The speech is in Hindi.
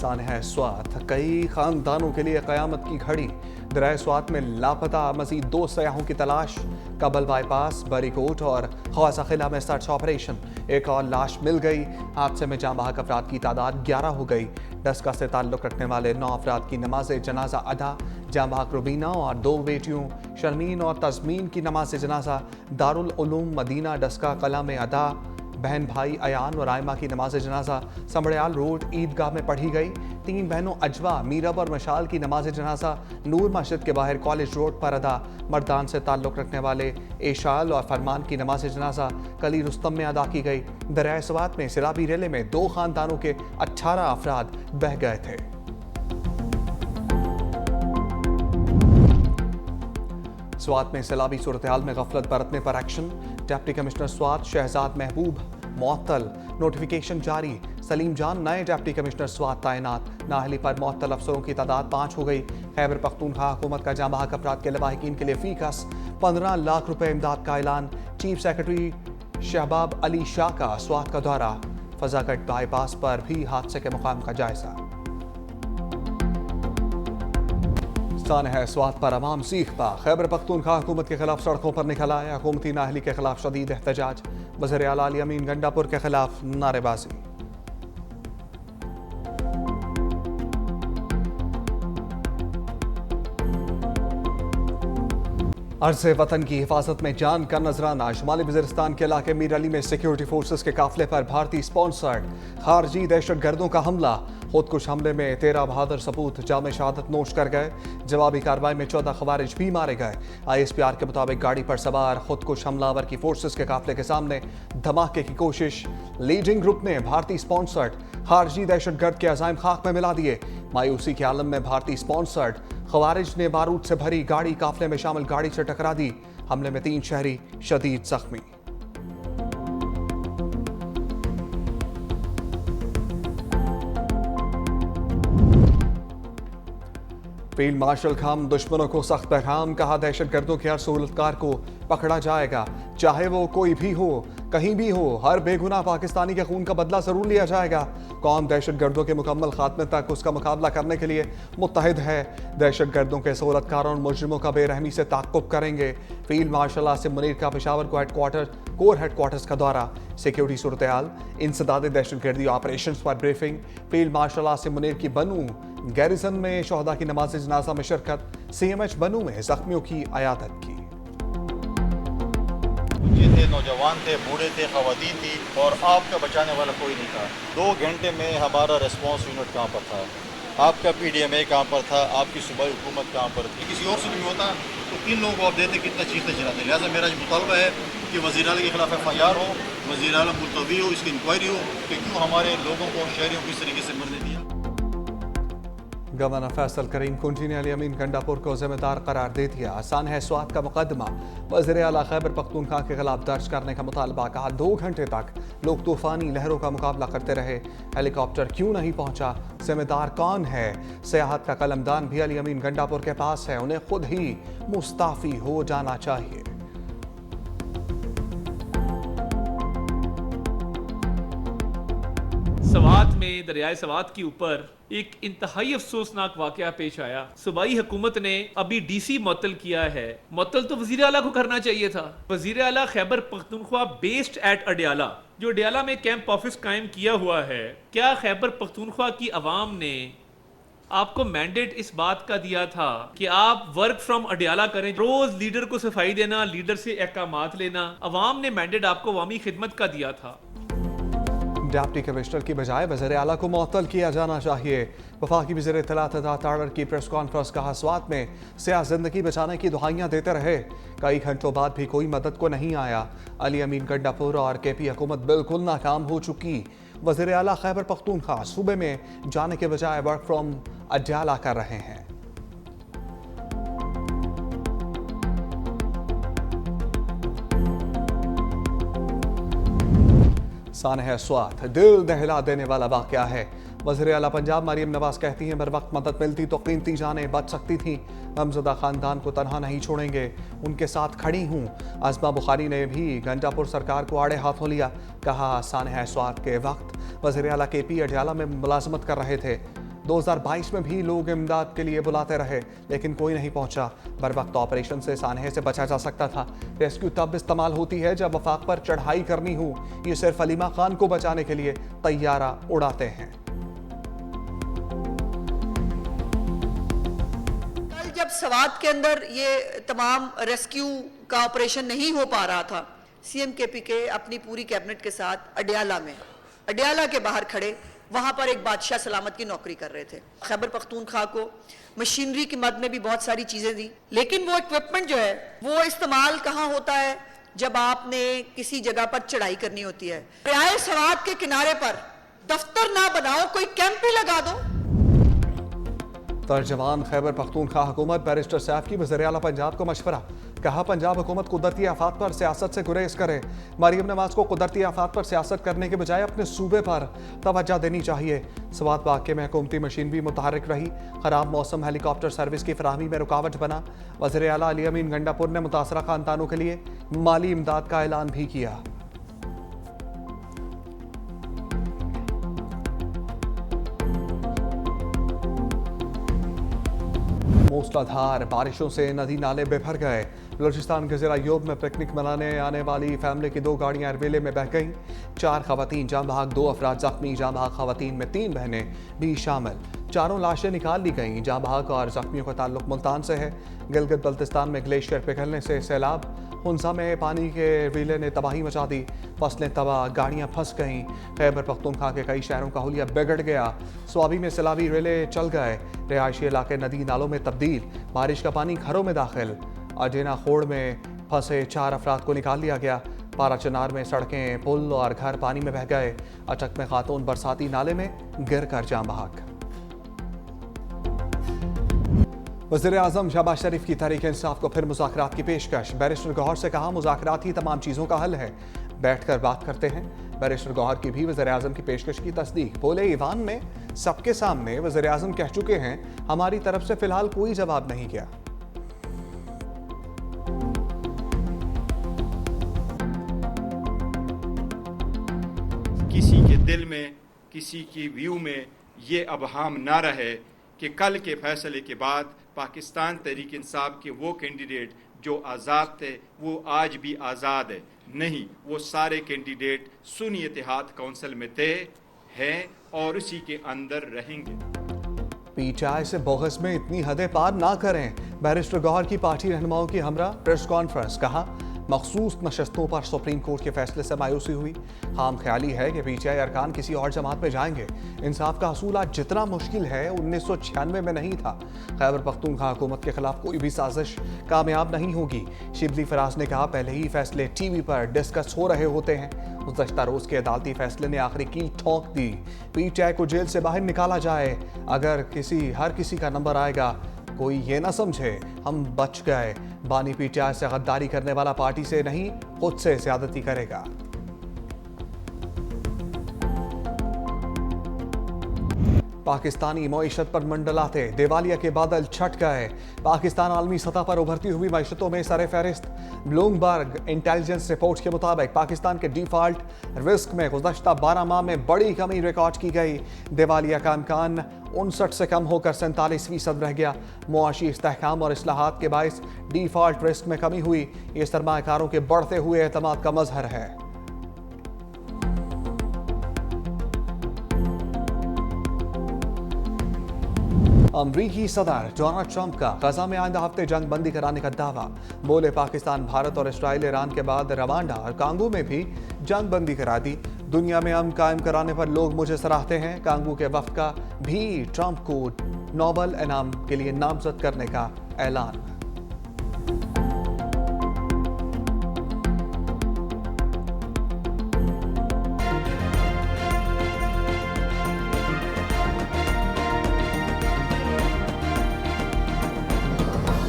सानहा स्वात कई खानदानों के लिए कयामत की घड़ी। दरिया स्वात में लापता मजीद 2 सयाहों की तलाश। कबल बाईपास, बरीकोट और ख्वाजा किला में सर्च ऑपरेशन। एक और लाश मिल गई। हादसे में जाँ बहक अफराद की तादाद 11 हो गई। डस्का से ताल्लुक रखने वाले 9 अफराद की नमाज जनाजा अदा। जाँ बहक रुबीना और 2 बेटियों शर्मीन और तजमीन की नमाज जनाजा दारुल उलूम मदीना डस्का कला में अदा। बहन भाई अयान और आयमा की नमाज जनाजा समड़याल रोड ईदगाह में पढ़ी गई। 3 बहनों अजवा, मीरब और मशाल की नमाज जनाजा नूर मस्जिद के बाहर कॉलेज रोड पर अदा। मर्दान से ताल्लुक़ रखने वाले एशाल और फरमान की नमाज जनाजा कली रुस्तम में अदा की गई। दरिया स्वात में सिराबी रेले में 2 खानदानों के 18 अफराद बह गए थे। स्वात में सैलाबी सूरत हाल में गफलत बरतने पर action. Deputy commissioner Swat Shahzad Mahboob मुअत्तल। नोटिफिकेशन जारी। सलीम जान नए डिप्टी कमिश्नर स्वात तैनात। नाअहली पर मुअत्तल अफसरों की तादाद 5 हो गई। खैबर पख्तूनख्वा हुकूमत का जाँ बहक अफराद के लवाहिकीन के लिए फीकस 15 लाख रुपए इमदाद का ऐलान। चीफ सेक्रेटरी शहबाब अली शाह का स्वात का दौरा। फजाकट बाईपास पर भी हादसे के मुकाम का जायजा। सानहा स्वात पर अवाम सीख पा। खैबर पख्तूनख्वा हुकूमत के खिलाफ सड़कों पर निकल आया। हुकूमती नाअहली के खिलाफ शदीद एहतजाज। वज़ीर आला अली अमीन गंडापुर के खिलाफ नारेबाजी। अर्ज़े वतन की हिफाजत में जान का नजराना। शुमाली वज़ीरिस्तान के इलाके मीर अली में सिक्योरिटी फोर्सेस के काफिले पर भारतीय स्पॉन्सर्ड खारजी दहशतगर्दों का हमला। खुदकुश हमले में 13 बहादुर सपूत जाम शहादत नोश कर गए। जवाबी कार्रवाई में 14 खवारिज भी मारे गए। ISPR के मुताबिक गाड़ी पर सवार खुदकुश हमलावर की फोर्सेस के काफिले के सामने धमाके की कोशिश। लीडिंग ग्रुप ने भारतीय स्पॉन्सर्ड खारजी दहशतगर्द के अज़ाइम खाक में मिला दिए। मायूसी के आलम में भारतीय स्पॉन्सर्ड खवारिज ने बारूद से भरी गाड़ी काफिले में शामिल गाड़ी से टकरा दी। हमले में 3 शहरी शदीद जख्मी। फील्ड मार्शल खाम दुश्मनों को सख्त पैगाम। कहा दहशतगर्दों के हर सहूलतकार को पकड़ा जाएगा, चाहे वो कोई भी हो, कहीं भी हो। हर बेगुनाह पाकिस्तानी के खून का बदला जरूर लिया जाएगा। कौम दहशतगर्दों के मुकम्मल खात्मे तक उसका मुकाबला करने के लिए मुत्तहिद है। दहशतगर्दों के सहूलतकारों और मुजरिमों का बेरहमी से ताक़ुब करेंगे। फील्ड मार्शल आसिम मुनीर का पेशावर कोर हेडक्वार्टर्स का दौरा। सिक्योरिटी सूरत हाल, इंसदाद दहशतगर्दी ऑपरेशन पर briefing. Field marshal Asim Munir की बनू गैरिसन में शोहदा की नमाज जनाजा में शिरकत। CMH बनू में जख्मियों की अयादत की। थे, नौजवान थे, बूढ़े थे, खवातीन थी और आपका बचाने वाला कोई नहीं था। 2 घंटे में हमारा रिस्पॉन्स यूनिट कहाँ पर था, आपका PDMA कहाँ पर था, आपकी सूबाई हुकूमत कहाँ पर थी। किसी और से भी होता तो 3 लोगों को आप देते, कितना चीखते चिल्लाते। लिहाजा मेरा मुतालबा है कि वज़ीर आला के खिलाफ FIR हो, वज़ीर आला मुलतवी हो, इसकी इंक्वायरी हो कि क्यों हमारे लोगों को, शहरियों को इस तरीके से मरने दिया। गवर्नर फैसल करीम कुंजी ने अली अमीन गंडापुर को जिम्मेदार करार दे दिया। सानहा स्वात का मुकदमा वज़ीर आला खैबर पख्तूनख्वा के खिलाफ दर्ज करने का मुतालबा। कहा 2 घंटे तक लोग तूफानी लहरों का मुकाबला करते रहे, हेलीकॉप्टर क्यों नहीं पहुंचा, जिम्मेदार कौन है। सियाहत का कलमदान भी अली अमीन गंडापुर के पास है, उन्हें खुद ही मुस्ताफी हो जाना चाहिए। स्वात में दरियाए स्वात के ऊपर एक इंतहाई अफसोसनाक वाकया पेश आया। सूबाई हुकूमत ने अभी DC मुअत्तल किया है। मुअत्तल तो वजीर आला को करना चाहिए था। वजीर आला खैबर पख्तूनख्वा बेस्ड एट अडियाला, जो अडियाला में कैंप ऑफिस कायम किया हुआ है, क्या खैबर पख्तूनख्वा की अवाम ने आपको मैंडेट इस बात का दिया था कि आप वर्क फ्रॉम अडियाला करें, रोज लीडर को सफाई देना, लीडर से अहकामात लेना? अवाम ने मैंडेट आपको अवामी खिदमत का दिया था। डिप्टी कमिश्नर की बजाय वज़ीर आला को मुअत्तल किया जाना चाहिए। वफाकी वज़ीर इत्तलात ताड़र की प्रेस कॉन्फ्रेंस। कहा स्वात में सियाह जिंदगी बचाने की दुहाइयाँ देते रहे, कई घंटों बाद भी कोई मदद को नहीं आया। अली अमीन गंडापुर और KP हुकूमत बिल्कुल नाकाम हो चुकी। वज़ीर आला खैबर पख्तूनख्वा सूबे में जाने के बजाय वर्क फ्रॉम अडियाला कर रहे हैं। सानहा स्वात दिल दहला देने वाला वाकया है। वज़ीर आला पंजाब मरियम नवाज कहती हैं बर वक्त मदद मिलती तो कीमती जानें बच सकती थीं। गमज़दा खानदान को तनहा नहीं छोड़ेंगे, उनके साथ खड़ी हूँ। आज़मा बुखारी ने भी गंडापुर सरकार को आड़े हाथों लिया। कहा सानहा स्वात के वक्त वज़ीर आला KP अडियाला में मुलाजमत कर रहे थे। 2022 में भी लोग इमदाद के लिए बुलाते रहे, लेकिन कोई नहीं पहुंचा। बर वक्त ऑपरेशन से सानहे से बचा जा सकता था। रेस्क्यू तब इस्तेमाल होती है जब वफाक पर चढ़ाई करनी हो। ये सिर्फ अलीमा खान को बचाने के लिए तैयारा उड़ाते हैं। कल जब सवात के अंदर ये तमाम रेस्क्यू का ऑपरेशन नहीं हो पा रहा था, सीएम केपी के अपनी पूरी कैबिनेट के साथ अडियाला के बाहर खड़े, वहां पर एक बादशाह सलामत की नौकरी कर रहे थे। खैबर पख्तूनख्वा को मशीनरी की मद में भी बहुत सारी चीजें दी, लेकिन वो इक्विपमेंट जो है वो इस्तेमाल कहाँ होता है? जब आपने किसी जगह पर चढ़ाई करनी होती है। दरियाए सवात के किनारे पर दफ्तर ना बनाओ, कोई कैंप ही लगा दो। तर्जमान खैबर पख्तूनख्वा हुकूमत बैरिस्टर सैफ की वज़ीर आला पंजाब को मशवरा। कहा पंजाब हुकूमत कुदरती आफात पर सियासत से गुरेज करे। मरियम नवाज को कुदरती आफात पर सियासत करने के बजाय अपने सूबे पर तवज्जो देनी चाहिए। सवात वाक़े में हुकूमती मशीन भी मुतहर्रिक रही। खराब मौसम हेलीकॉप्टर सर्विस की फराहमी में रुकावट बना। वज़ीर आला अली अमीन गंडापुर ने मुतासरा खानदानों के लिए माली इमदाद का ऐलान भी किया। मूसलाधार बारिशों से नदी नाले बेभर गए। बलूचिस्तान के ज़िला यूब में पिकनिक मनाने आने वाली फैमिली की 2 गाड़ियां अरवेले में बह गईं। 4 खवातीन जाँ बहक, 2 अफराद जख्मी। जाँ बहक खवातीन में 3 बहनें भी शामिल। 4 लाशें निकाल ली गईं। जाँ बहक और जख्मियों का ताल्लुक मुल्तान से है। गिलगित बल्तिस्तान में ग्लेशियर पिघलने से सैलाब। हुंसा में पानी के रीले ने तबाही मचा दी। फसलें तबाह, गाड़ियां फंस गईं। खैबर पख्तूनख्वा के कई शहरों का हुलिया बिगड़ गया। स्वाबी में सैलाबी रेले चल गए। रिहायशी इलाके नदी नालों में तब्दील। बारिश का पानी घरों में दाखिल। अजेना खोड़ में फंसे 4 अफराद को निकाल लिया गया। पारा चनार में सड़कें, पुल और घर पानी में बह गए। अटक में खातून बरसाती नाले में गिर कर जाँ बहक। वज़ीर आज़म शहबाज शरीफ की तहरीक इंसाफ को फिर मुज़ाकरात की पेशकश। बैरिस्टर गौहर से कहा मुज़ाकरात ही तमाम चीज़ों का हल है, बैठकर बात करते हैं। बैरिस्टर गौहर की भी वज़ीर आज़म की पेशकश की तस्दीक। बोले ईवान में सबके सामने वज़ीर आज़म कह चुके हैं, हमारी तरफ से फिलहाल कोई जवाब नहीं किया। किसी के दिल में, किसी की व्यू में ये अबहाम ना रहे कि कल के फैसले के बाद पाकिस्तान तहरीक इंसाफ के वो कैंडिडेट जो आज़ाद थे वो आज भी आज़ाद है। नहीं, वो सारे कैंडिडेट सुन्नी इत्तेहाद काउंसिल में थे, हैं और उसी के अंदर रहेंगे। पीटीआई से बोगस में इतनी हदें पार ना करें। बैरिस्टर गौहर की पार्टी रहनुमाओं की हमरा प्रेस कॉन्फ्रेंस। कहा मखसूस नशस्तों पर सुप्रीम कोर्ट के फैसले से मायूसी हुई। खाम ख्याली है कि पीटीआई अरकान किसी और जमात में जाएंगे। इंसाफ का हसूल आज जितना मुश्किल है 1996 में नहीं था। खैबर पख्तूनख्वा हुकूमत के खिलाफ कोई भी साजिश कामयाब नहीं होगी। शिबली फराज ने कहा पहले ही फैसले टीवी पर डिस्कस हो रहे होते हैं। गुज़श्ता रोज के अदालती फैसले ने आखिरी कील ठोंक दी। पीटीआई को जेल से बाहर निकाला जाए। अगर हर किसी का नंबर आएगा, कोई ये ना समझे हम बच गए। बानी पीटीआई से गद्दारी करने वाला पार्टी से नहीं, खुद से ज़्यादती करेगा। पाकिस्तानी मईशत पर मंडलाते दिवालिया के बादल छट गए। पाकिस्तान आलमी सतह पर उभरती हुई मईशतों में सरे फहरिस्त। ब्लूमबर्ग इंटेलिजेंस रिपोर्ट के मुताबिक पाकिस्तान के डिफॉल्ट रिस्क में गुज़श्ता 12 माह में बड़ी कमी रिकॉर्ड की गई। दिवालिया का इम्कान 59 से कम होकर 47% रह गया। मुआशी इस्तेहकाम और इस्लाहात के बायस डिफॉल्ट रिस्क में कमी हुई। ये सरमायाकारों के बढ़ते हुए एतमाद का मजहर है। अमरीकी सदर डोनाल्ड ट्रंप का गजा में आइंदा हफ्ते जंग बंदी कराने का दावा। बोले पाकिस्तान, भारत और इसराइल ईरान के बाद रवांडा और कांगो में भी जंग बंदी करा दी। दुनिया में अमन कायम कराने पर लोग मुझे सराहते हैं। कांगो के वफ्द का भी ट्रंप को नोबेल इनाम के लिए नामजद करने का ऐलान।